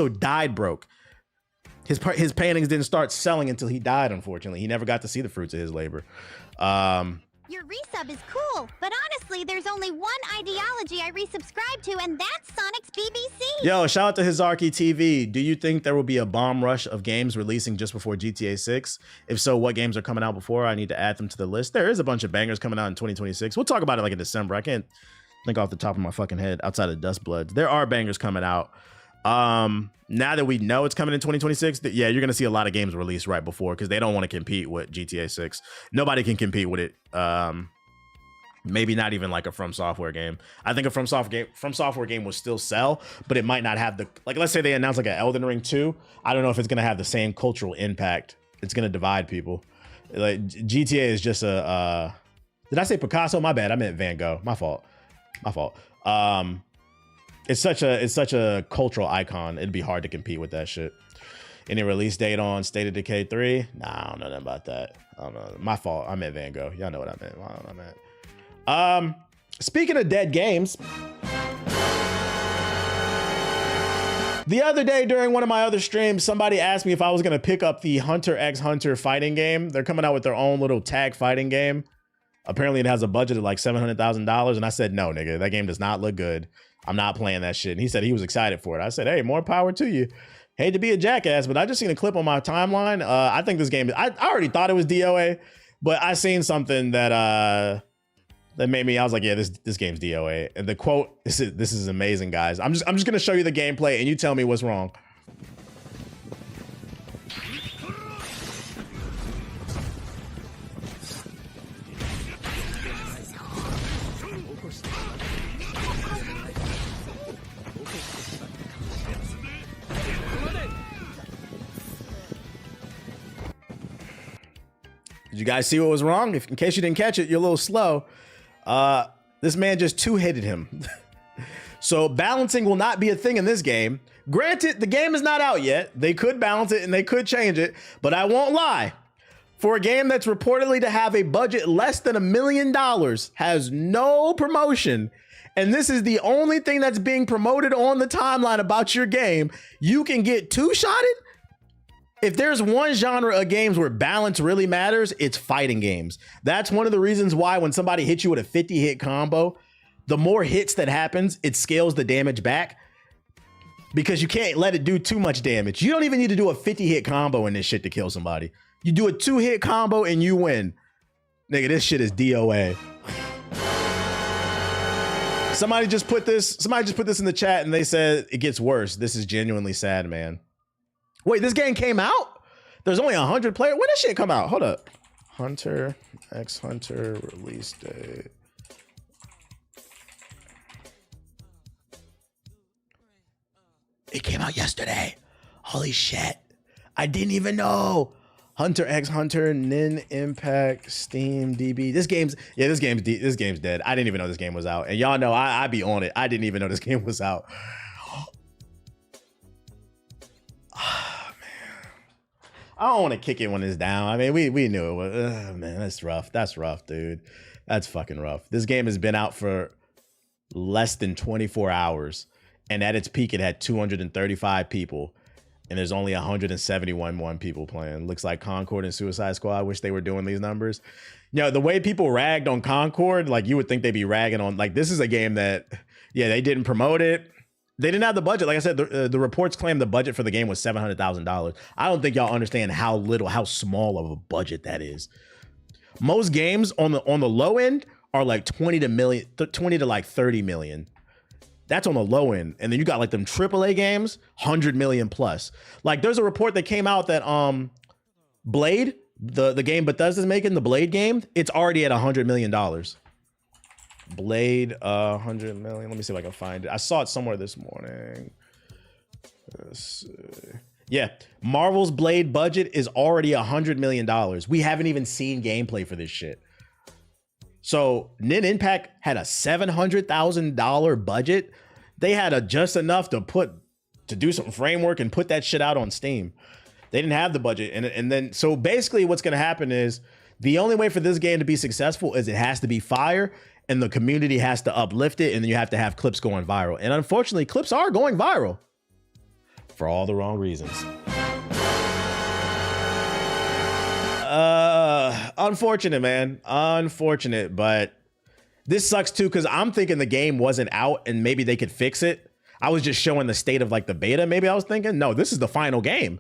[SPEAKER 1] died broke. His paintings didn't start selling until he died, unfortunately. He never got to see the fruits of his labor.
[SPEAKER 4] Your resub is cool, but honestly, there's only one ideology I resubscribe to, and that's Sonic's BBC.
[SPEAKER 1] Yo, shout out to Hizarki TV. Do you think there will be a bomb rush of games releasing just before GTA 6? If so, what games are coming out before? I need to add them to the list. There is a bunch of bangers coming out in 2026. We'll talk about it like in December. I can't think off the top of my fucking head outside of Dust Bloods. There are bangers coming out. Now that we know it's coming in 2026, yeah, you're gonna see a lot of games released right before because they don't want to compete with GTA 6. Nobody can compete with it. Maybe not even like a FromSoftware game. I think a FromSoftware game will still sell, but it might not have the, like, let's say they announce like an Elden Ring 2. I don't know if it's gonna have the same cultural impact. It's gonna divide people. Like GTA is just a did I say Picasso? My bad. I meant Van Gogh. My fault. It's such a cultural icon. It'd be hard to compete with that shit. Any release date on State of Decay 3? Nah, I don't know nothing about that. I don't know. My fault. I meant Van Gogh. Y'all know what I meant. I don't know what I meant. Speaking of dead games, the other day during one of my other streams, somebody asked me if I was gonna pick up the Hunter x Hunter fighting game. They're coming out with their own little tag fighting game. Apparently it has a budget of like $700,000. And I said, no, nigga, that game does not look good. I'm not playing that shit. And he said he was excited for it. I said, hey, more power to you. Hate to be a jackass, but I just seen a clip on my timeline. I think this game, I already thought it was DOA, but I seen something that that made me, I was like, yeah, this game's DOA. And the quote, this is amazing, guys. I'm just gonna show you the gameplay and you tell me what's wrong. Did you guys see what was wrong? If in case you didn't catch it, you're a little slow. This man just two-hitted him. So balancing will not be a thing in this game. Granted, the game is not out yet. They could balance it and they could change it, but I won't lie. For a game that's reportedly to have a budget less than $1 million, has no promotion, and this is the only thing that's being promoted on the timeline about your game, you can get two-shotted? If there's one genre of games where balance really matters, it's fighting games. That's one of the reasons why when somebody hits you with a 50-hit combo, the more hits that happens, it scales the damage back because you can't let it do too much damage. You don't even need to do a 50-hit combo in this shit to kill somebody. You do a 2-hit combo and you win. Nigga, this shit is DOA. Somebody just put this in the chat and they said it gets worse. This is genuinely sad, man. Wait, this game came out? There's only 100 players. When did shit come out? Hold up. Hunter x Hunter release date. It came out yesterday. Holy shit. I didn't even know. Hunter x Hunter, Nin Impact, Steam, DB. This game's dead. I didn't even know this game was out. And y'all know I be on it. I didn't even know this game was out. I don't want to kick it when it's down. I mean, we knew it was, man, that's rough. That's rough, dude. That's fucking rough. This game has been out for less than 24 hours. And at its peak, it had 235 people. And there's only 171 people playing. Looks like Concord and Suicide Squad. I wish they were doing these numbers. You know, the way people ragged on Concord, like you would think they'd be ragging on, like this is a game that, yeah, they didn't promote it. They didn't have the budget. Like I said, the reports claim the budget for the game was $700,000. I don't think y'all understand how small of a budget that is. Most games on the low end are like 20 to like 30 million. That's on the low end. And then you got like them AAA games, 100 million plus. Like there's a report that came out that Blade, the game Bethesda's making, the Blade game, it's already at $100 million. Blade, 100 million. Let me see if I can find it. I saw it somewhere this morning. Yeah, Marvel's Blade budget is already $100 million. We haven't even seen gameplay for this shit. So Nin Impact had a $700,000 budget. They had just enough to do some framework and put that shit out on Steam. They didn't have the budget. And then, so basically what's going to happen is the only way for this game to be successful is it has to be fire and the community has to uplift it. And then you have to have clips going viral. And unfortunately, clips are going viral for all the wrong reasons. Unfortunate, man. Unfortunate, but this sucks too because I'm thinking the game wasn't out and maybe they could fix it. I was just showing the state of like the beta. Maybe I was thinking, no, this is the final game.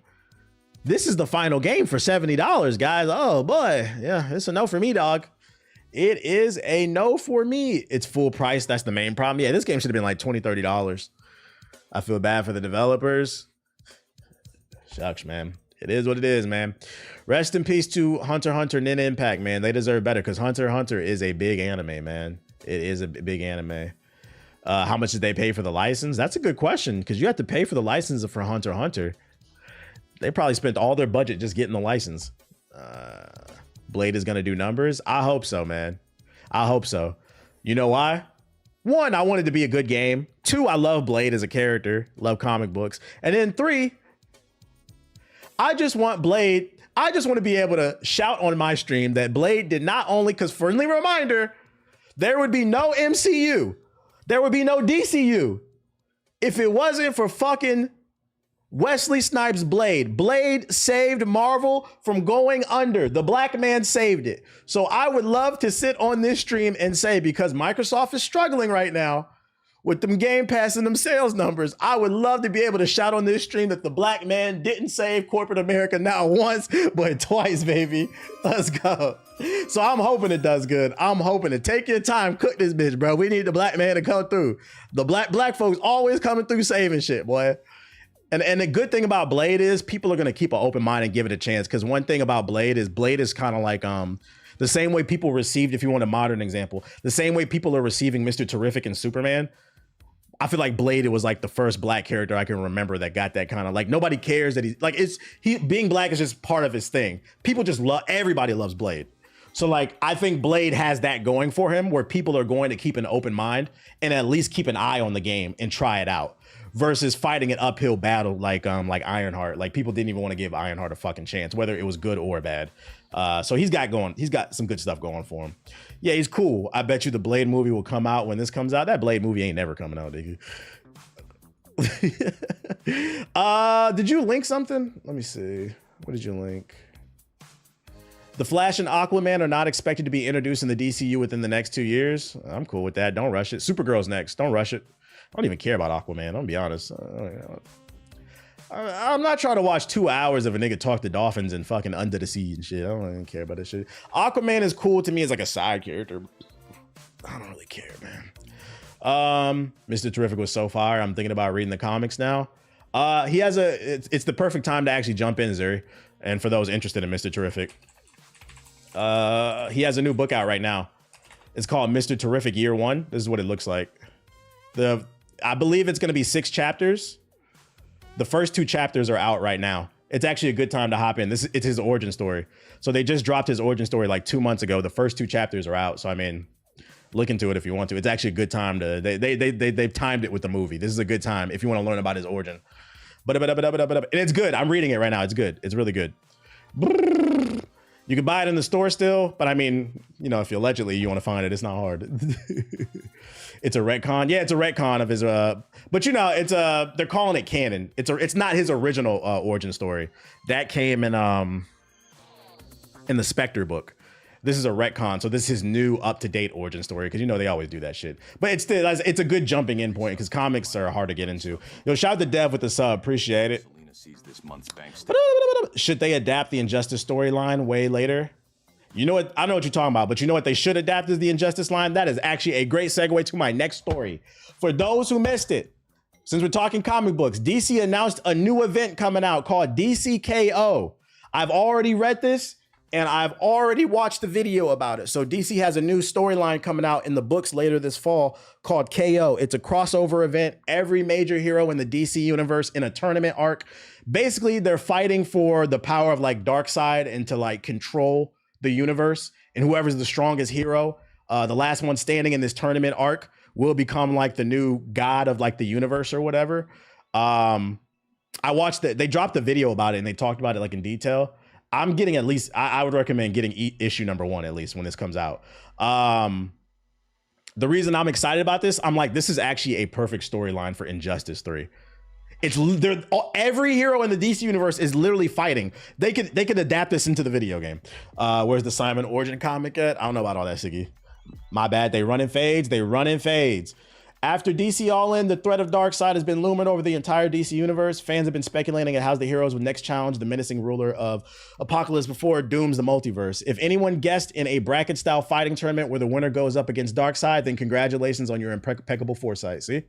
[SPEAKER 1] This is the final game for $70, guys. Oh boy, yeah, it's a no for me, dog. It is a no for me. It's full price. That's the main problem. Yeah, this game should have been like $20, $30. I feel bad for the developers. Shucks, man. It is what it is, man. Rest in peace to Hunter x Hunter Nin Impact, man. They deserve better because Hunter x Hunter is a big anime, man. It is a big anime. How much did they pay for the license? That's a good question because you have to pay for the license for Hunter x Hunter. They probably spent all their budget just getting the license. Blade is going to do numbers. I hope so, man. I hope so. You know why? One, I want it to be a good game. Two, I love Blade as a character. Love comic books. And then three, I just want Blade. I just want to be able to shout on my stream that Blade did not only, because friendly reminder, there would be no MCU. There would be no DCU if it wasn't for fucking Wesley Snipes' Blade. Blade saved Marvel from going under. The black man saved it. So I would love to sit on this stream and say, because Microsoft is struggling right now with them Game Pass and them sales numbers, I would love to be able to shout on this stream that the black man didn't save corporate America not once, but twice, baby. Let's go. So I'm hoping it does good. I'm hoping it. Take your time, cook this bitch, bro. We need the black man to come through. The black folks always coming through saving shit, boy. And the good thing about Blade is people are going to keep an open mind and give it a chance. Because one thing about Blade is kind of like the same way people received, if you want a modern example, the same way people are receiving Mr. Terrific and Superman. I feel like Blade, it was like the first black character I can remember that got that kind of like, nobody cares that he's like, he being black is just part of his thing. People just everybody loves Blade. So like, I think Blade has that going for him where people are going to keep an open mind and at least keep an eye on the game and try it out versus fighting an uphill battle like Ironheart. Like people didn't even want to give Ironheart a fucking chance, whether it was good or bad. So he's got some good stuff going for him. Yeah, he's cool. I bet you the Blade movie will come out when this comes out. That Blade movie ain't never coming out, nigga. Did you link something? Let me see. What did you link? The Flash and Aquaman are not expected to be introduced in the DCU within the next 2 years. I'm cool with that. Don't rush it. Supergirl's next. Don't rush it. I don't even care about Aquaman. I'm gonna be honest. I'm not trying to watch 2 hours of a nigga talk to dolphins and fucking under the sea and shit. I don't even care about this shit. Aquaman is cool to me as like a side character. I don't really care, man. Mr. Terrific was so fire. I'm thinking about reading the comics now. He has it's the perfect time to actually jump in, Zuri. And for those interested in Mr. Terrific, he has a new book out right now. It's called Mr. Terrific Year One. This is what it looks like. I believe it's going to be 6 chapters. The first 2 chapters are out right now. It's actually a good time to hop in. It's his origin story. So they just dropped his origin story like 2 months ago. The first 2 chapters are out. So I mean, look into it if you want to. It's actually a good time to. They've timed it with the movie. This is a good time if you want to learn about his origin. And it's good. I'm reading it right now. It's good. It's really good. You can buy it in the store still, but I mean, you know, if you want to find it, it's not hard. It's a retcon. Yeah, it's a retcon of his, but you know, it's they're calling it canon. It's not his original origin story. That came in the Spectre book. This is a retcon, so this is his new up-to-date origin story, because you know they always do that shit. But it's a good jumping in point, because comics are hard to get into. Yo, shout out to Dev with the sub, appreciate it. Should they adapt the Injustice storyline way later? You know what? I know what you're talking about, but you know what they should adapt is the Injustice line? That is actually a great segue to my next story. For those who missed it, since we're talking comic books, DC announced a new event coming out called DCKO. I've already read this and I've already watched the video about it. So DC has a new storyline coming out in the books later this fall called KO. It's a crossover event. Every major hero in the DC universe in a tournament arc. Basically, they're fighting for the power of like Darkseid and to like control the universe, and whoever's the strongest hero, the last one standing in this tournament arc will become like the new god of like the universe or whatever. I watched it. They dropped the video about it and they talked about it like in detail. I'm getting at least, I would recommend getting issue number 1 at least when this comes out. The reason I'm excited about this, I'm like, this is actually a perfect storyline for Injustice 3. Every hero in the DC universe is literally fighting. They could adapt this into the video game. Where's the Simon origin comic at? I don't know about all that, Siggy. My bad. They run in fades. After DC All In, the threat of Darkseid has been looming over the entire DC universe. Fans have been speculating at how the heroes would next challenge the menacing ruler of Apocalypse before it dooms the multiverse. If anyone guessed in a bracket-style fighting tournament where the winner goes up against Darkseid, then congratulations on your impeccable foresight. See?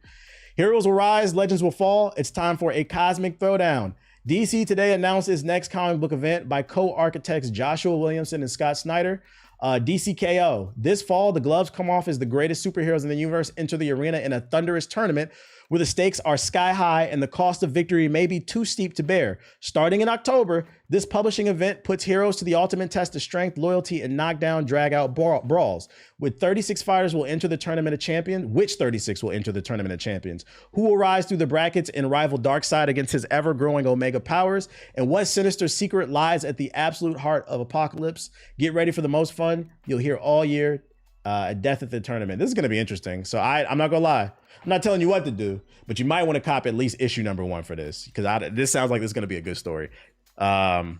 [SPEAKER 1] Heroes will rise, legends will fall. It's time for a cosmic throwdown. DC today announced its next comic book event by co-architects Joshua Williamson and Scott Snyder. DCKO. This fall, the gloves come off as the greatest superheroes in the universe enter the arena in a thunderous tournament where the stakes are sky high and the cost of victory may be too steep to bear. Starting in October, this publishing event puts heroes to the ultimate test of strength, loyalty, and knockdown, drag-out brawls. With 36 fighters will enter the Tournament of Champions, which 36 will enter the Tournament of Champions? Who will rise through the brackets and rival Darkseid against his ever-growing Omega powers? And what sinister secret lies at the absolute heart of Apocalypse? Get ready for the most fun you'll hear all year. Death at the Tournament. This is going to be interesting. So I'm not going to lie. I'm not telling you what to do, but you might want to cop at least issue number 1 for this, because this sounds like this is going to be a good story. I'm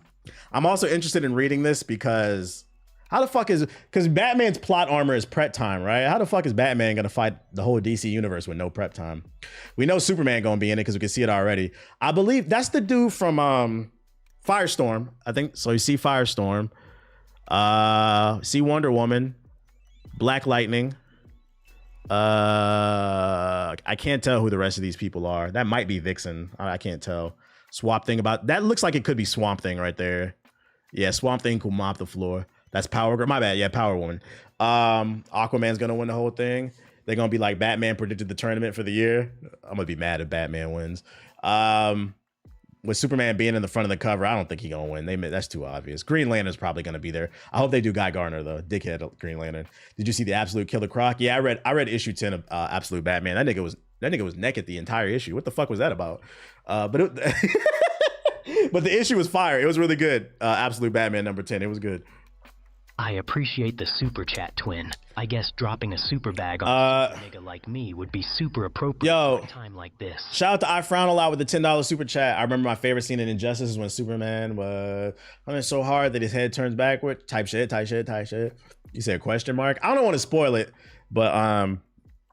[SPEAKER 1] also interested in reading this because because Batman's plot armor is prep time, right? How the fuck is Batman going to fight the whole DC universe with no prep time? We know Superman going to be in it because we can see it already. I believe that's the dude from Firestorm, I think. So you see Firestorm, see Wonder Woman, Black Lightning. I can't tell who the rest of these people are. That might be Vixen. I can't tell. Swamp Thing that looks like it could be Swamp Thing right there. Yeah, Swamp Thing could mop the floor. That's Power Girl. My bad. Yeah, Power Woman. Aquaman's gonna win the whole thing. They're gonna be like, Batman predicted the tournament for the year. I'm gonna be mad if Batman wins. With Superman being in the front of the cover, I don't think he's gonna win. That's too obvious. Green Lantern's probably gonna be there. I hope they do Guy Gardner though. Dickhead Green Lantern. Did you see the Absolute Killer Croc? Yeah, I read issue 10 of Absolute Batman. That nigga was naked the entire issue. What the fuck was that about? But the issue was fire. It was really good. Absolute Batman number 10. It was good.
[SPEAKER 7] I appreciate the super chat, Twin. I guess dropping a super bag on a nigga like me would be super appropriate for a time like this.
[SPEAKER 1] Shout out to I Frown a Lot with the $10 super chat. I remember my favorite scene in Injustice is when Superman was running so hard that his head turns backward. Type shit. You said question mark? I don't want to spoil it, but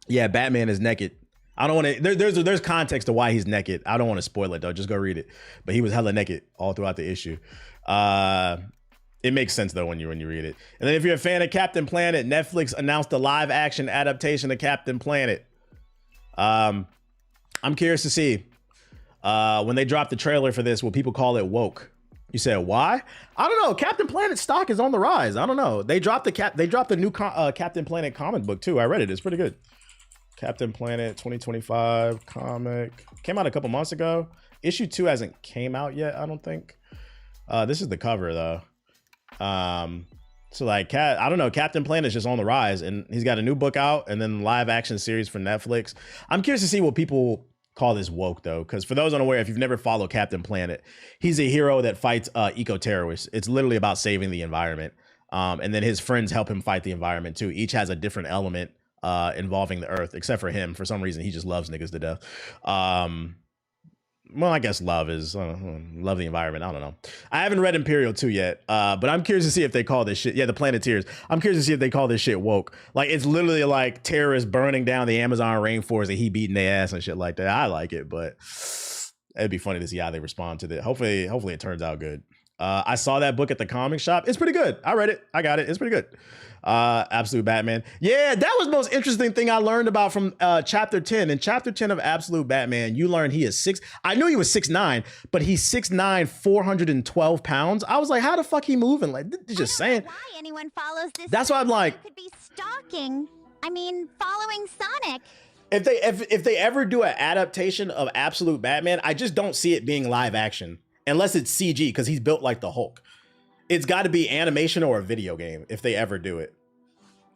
[SPEAKER 1] yeah, Batman is naked. I don't want to. There's context to why he's naked. I don't want to spoil it though. Just go read it. But he was hella naked all throughout the issue. It makes sense though when you read it. And then if you're a fan of Captain Planet, Netflix announced a live action adaptation of Captain Planet. I'm curious to see when they drop the trailer for this, will people call it woke? You said why? I don't know. Captain Planet stock is on the rise. I don't know. They dropped the new Captain Planet comic book too. I read it. It's pretty good. Captain Planet 2025 comic came out a couple months ago. Issue 2 hasn't came out yet, I don't think. This is the cover though. So like I don't know, Captain Planet is just on the rise, and he's got a new book out and then live action series for Netflix. I'm curious to see what people call this woke though, because for those unaware, if you've never followed Captain Planet, he's a hero that fights eco-terrorists. It's literally about saving the environment, and then his friends help him fight the environment too. Each has a different element involving the earth, except for him. For some reason, he just loves niggas to death. Well, I guess love the environment. I don't know. I haven't read Imperial 2 yet, but I'm curious to see if they call this shit. Yeah, the Planeteers. I'm curious to see if they call this shit woke. Like, it's literally like terrorists burning down the Amazon rainforest and he beating their ass and shit like that. I like it, but it'd be funny to see how they respond to that. Hopefully it turns out good. I saw that book at the comic shop. It's pretty good. I read it. I got it. It's pretty good. Absolute Batman. Yeah, that was the most interesting thing I learned about from chapter 10. In chapter 10 of Absolute Batman, you learn he is 6. I knew he was 6'9", but he's 6'9", 412 pounds. I was like, how the fuck he moving? Like, just saying.
[SPEAKER 4] Why anyone follows this?
[SPEAKER 1] That's why I'm like,
[SPEAKER 4] could be stalking. I mean, following Sonic.
[SPEAKER 1] If they ever do an adaptation of Absolute Batman, I just don't see it being live action. Unless it's CG, because he's built like the Hulk. It's got to be animation or a video game if they ever do it.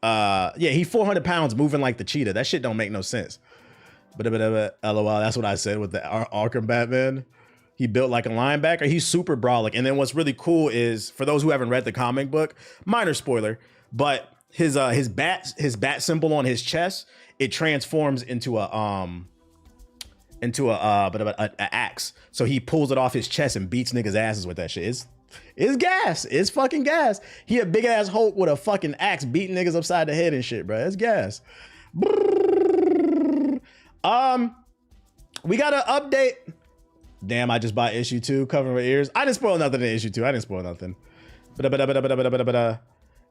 [SPEAKER 1] Yeah, he's 400 pounds moving like the cheetah. That shit don't make no sense. But LOL, that's what I said with the Arkham Batman. He built like a linebacker. He's super brolic. And then what's really cool is, for those who haven't read the comic book, minor spoiler, but his bat symbol on his chest, it transforms into a axe. So he pulls it off his chest and beats niggas' asses with that shit. It's gas. It's fucking gas. He a big ass Hulk with a fucking axe beating niggas upside the head and shit, bro. It's gas. We got an update. Damn, I just bought issue 2, covering my ears. I didn't spoil nothing in issue 2. I didn't spoil nothing.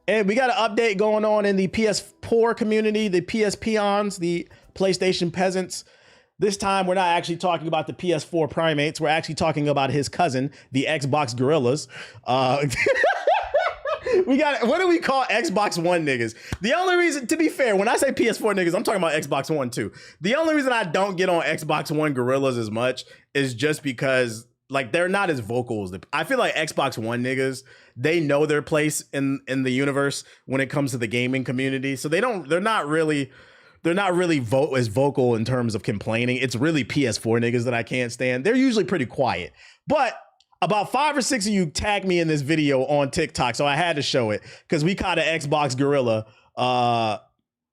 [SPEAKER 1] And we got an update going on in the PS Poor community, the PS Peons, the PlayStation Peasants. This time, we're not actually talking about the PS4 primates. We're actually talking about his cousin, the Xbox gorillas. We got, what do we call Xbox One niggas? The only reason, to be fair, when I say PS4 niggas, I'm talking about Xbox One too. The only reason I don't get on Xbox One gorillas as much is just because, like, they're not as vocal as I feel like Xbox One niggas, they know their place in the universe when it comes to the gaming community. So they're not really as vocal in terms of complaining. It's really PS4 niggas that I can't stand. They're usually pretty quiet. But about 5 or 6 of you tagged me in this video on TikTok, so I had to show it because we caught an Xbox gorilla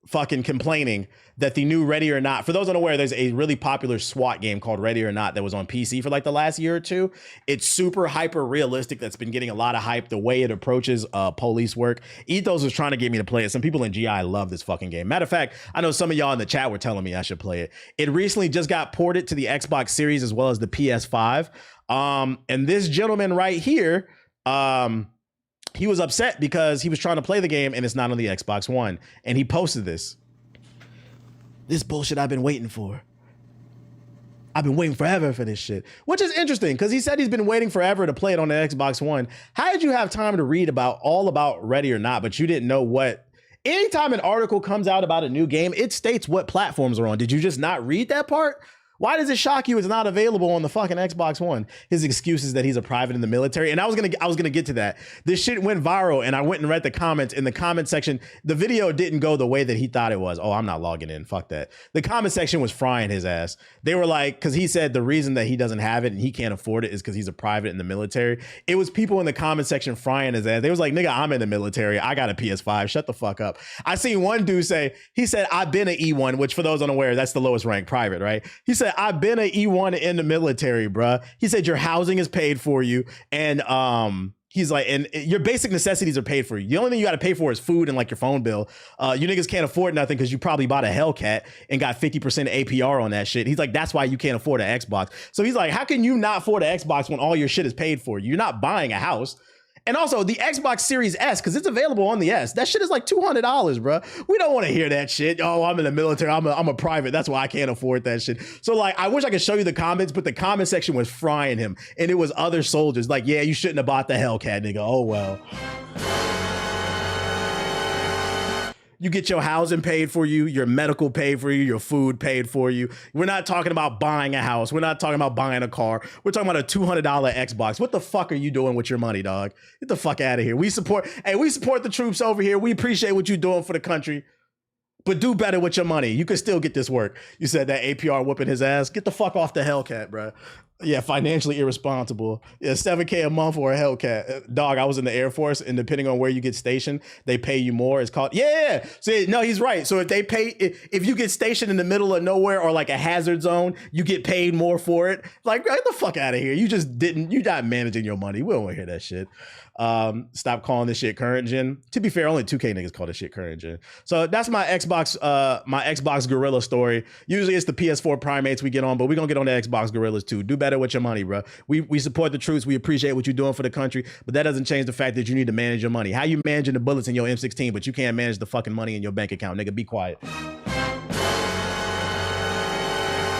[SPEAKER 1] fucking complaining that the new Ready or Not, for those unaware, there's a really popular SWAT game called Ready or Not that was on PC for like the last year or two. It's super hyper realistic. That's been getting a lot of hype. The way it approaches police work. Ethos was trying to get me to play it. Some people in GI love this fucking game. Matter of fact, I know some of y'all in the chat were telling me I should play it. It recently just got ported to the Xbox Series as well as the PS5. And this gentleman right here, he was upset because he was trying to play the game and it's not on the Xbox One. And he posted this. This bullshit I've been waiting for. I've been waiting forever for this shit, which is interesting because he said he's been waiting forever to play it on the Xbox One. How did you have time to read all about Ready or Not, but you didn't know what? Anytime an article comes out about a new game, it states what platforms are on. Did you just not read that part? Why does it shock you it's not available on the fucking Xbox One? His excuse is that he's a private in the military. And I was gonna get to that. This shit went viral and I went and read the comments. In the comment section, the video didn't go the way that he thought it was. Oh, I'm not logging in. Fuck that. The comment section was frying his ass. They were like, because he said the reason that he doesn't have it and he can't afford it is because he's a private in the military. It was people in the comment section frying his ass. They was like, nigga, I'm in the military. I got a PS5. Shut the fuck up. I seen one dude say, he said, I've been an E1, which for those unaware, that's the lowest rank private, right? He said, I've been an E1 in the military, bruh. He said your housing is paid for you, and he's like, and your basic necessities are paid for you. The only thing you got to pay for is food and like your phone bill. You niggas can't afford nothing because you probably bought a Hellcat and got 50% APR on that shit. He's like, that's why you can't afford an Xbox. So he's like, how can you not afford an Xbox when all your shit is paid for? You're not buying a house. And also the Xbox Series S, because it's available on the S. That shit is like $200, bro. We don't want to hear that shit. Oh, I'm in the military. I'm a private. That's why I can't afford that shit. So like, I wish I could show you the comments, but the comment section was frying him. And it was other soldiers like, yeah, you shouldn't have bought the Hellcat, nigga. Oh, well. You get your housing paid for you, your medical paid for you, your food paid for you. We're not talking about buying a house. We're not talking about buying a car. We're talking about a $200 Xbox. What the fuck are you doing with your money, dog? Get the fuck out of here. We support the troops over here. We appreciate what you're doing for the country. But do better with your money. You can still get this work. You said that APR whooping his ass. Get the fuck off the Hellcat, bro. Yeah, financially irresponsible. Yeah, $7K a month for a Hellcat. Dog, I was in the Air Force, and depending on where you get stationed, they pay you more. It's called, yeah. So no, he's right. So if they pay, if you get stationed in the middle of nowhere or like a hazard zone, you get paid more for it. Like, get the fuck out of here. You're not managing your money. We don't want to hear that shit. Stop calling this shit current gen. To be fair, only 2K niggas call this shit current gen. So that's my Xbox Gorilla story. Usually it's the PS4 primates we get on, but we're gonna get on the Xbox Gorillas too. Do better with your money, bro. We support the troops. We appreciate what you're doing for the country, but that doesn't change the fact that you need to manage your money. How you managing the bullets in your M16, but you can't manage the fucking money in your bank account, nigga? Be quiet.